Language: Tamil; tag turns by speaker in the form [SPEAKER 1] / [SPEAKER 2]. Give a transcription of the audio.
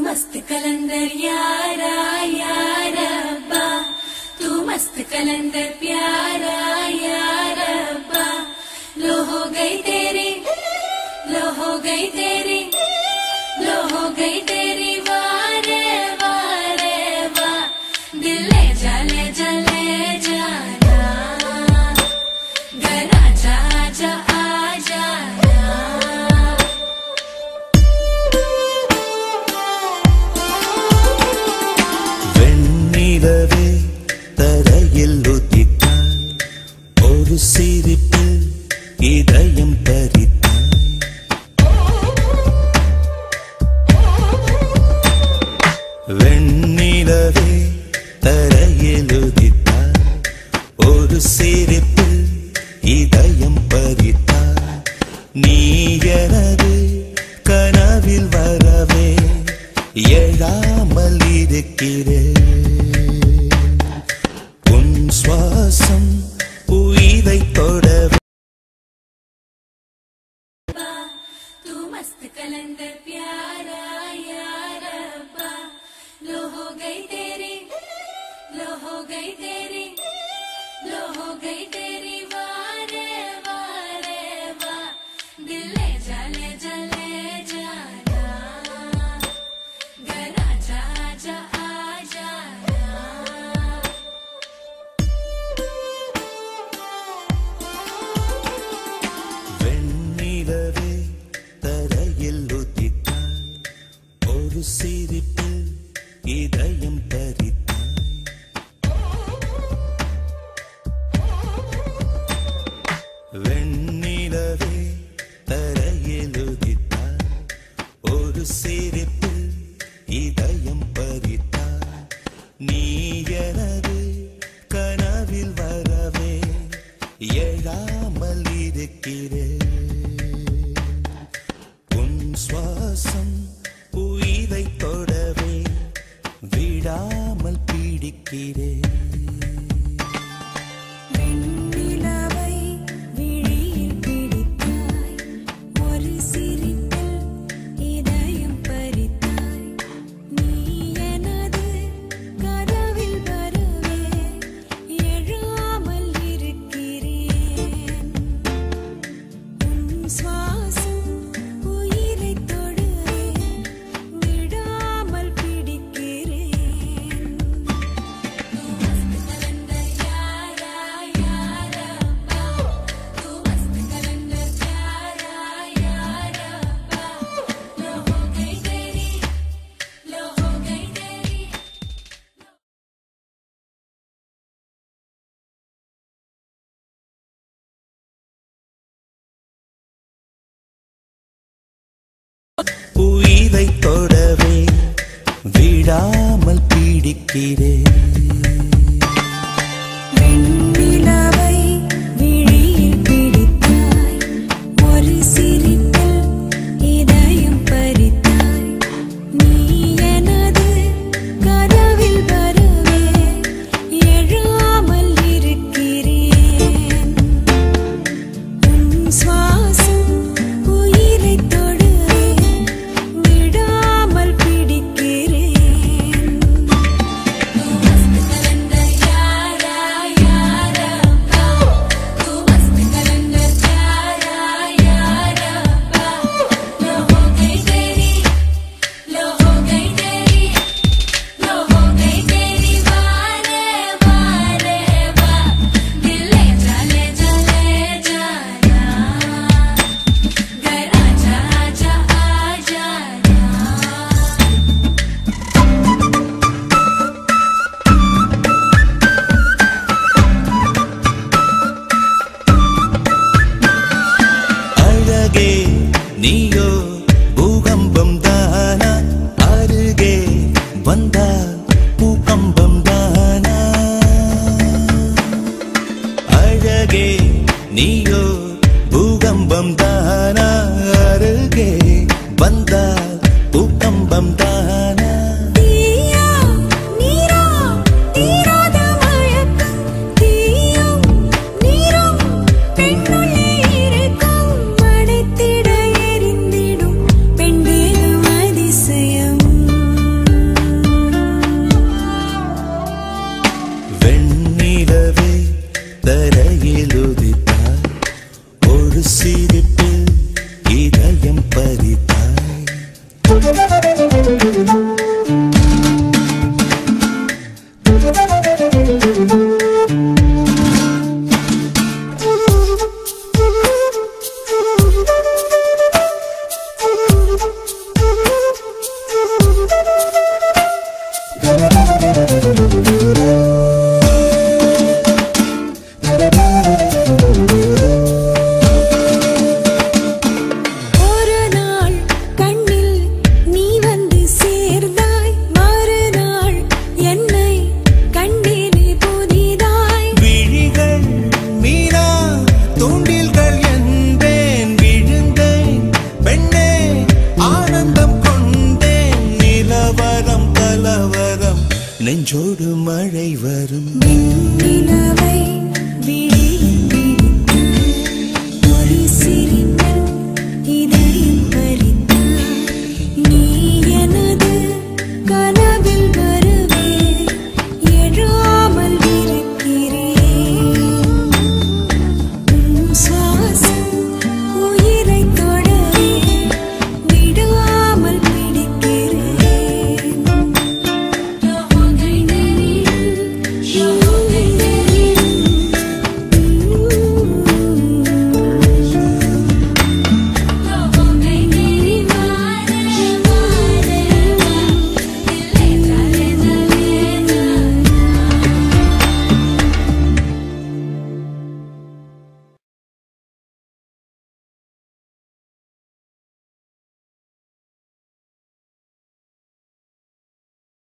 [SPEAKER 1] मस्त कलंदर यारा यारा अब्बा, तू मस्त कलंदर प्यारा यारा अब्बा। लो हो गई तेरी, लो हो गई तेरी, लो हो गई तेरी वारे वारे वाह। दिल ले जा ले जा ले जाना, घर आजा आजा आ जाना।
[SPEAKER 2] வெண்ணிலவே தரையில் உதித்தாய், ஒரு சிரிப்பில் இதயம் பறித்தாய். வெண்ணிலவே தரையில் உதித்தாய், ஒரு சிரிப்பில் இதயம் பறித்தாய். நீ எனது கனவில் வரவே எழாமல் இருக்கிறேன். உன் சுவாசம் உயிரை தொடவே.
[SPEAKER 1] तू मस्त कलंदर प्यारा यारा अब्बा। लो हो गई तेरी, लो हो गई तेरी, लो हो गई तेरी वारे वारे वाह। दिल ले जा ले जा ले जाना, घर आजा आजा आ जाना।
[SPEAKER 2] வெண்ணிலவே தரையில் உதித்தாய், ஒரு சிரிப்பில் இதயம் பறித்தாய். வெண்ணிலவே தரையில் உதித்தாய், ஒரு சிரிப்பில் இதயம் பறித்தாய். நீ எனது கனவில் வரவே எழாமல் இருக்கிறேன். உன் சுவாசம் உயிரை தொடவே விடாமல் பிடிக்கிறேன்.
[SPEAKER 1] வெண்ணிலவை விழியில் பிடித்தாய், ஒரு சிரிப்பில் இதயம் பறித்தாய். நீ எனது கனவில் வரவே எழாமல் இருக்கிறேன். உன் சுவாசம் உயிரை தொடுவே விடாமல் பிடிக்கிறேன்.
[SPEAKER 2] உயிரை தொடவே விடாமல் பிடிக்கிறேன்.
[SPEAKER 1] வெண்ணிலவை விழியில் பிடித்தாய், ஒரு சிரிப்பில் இதயம் பறித்தாய். நீ எனது கனவில் வரவே எழாமல் இருக்கிறேன். உன் சுவாசம் உயிரை தொடுவே விடாமல் பிடிக்கிறேன்.
[SPEAKER 2] நெஞ்சோடு மழை வரும்.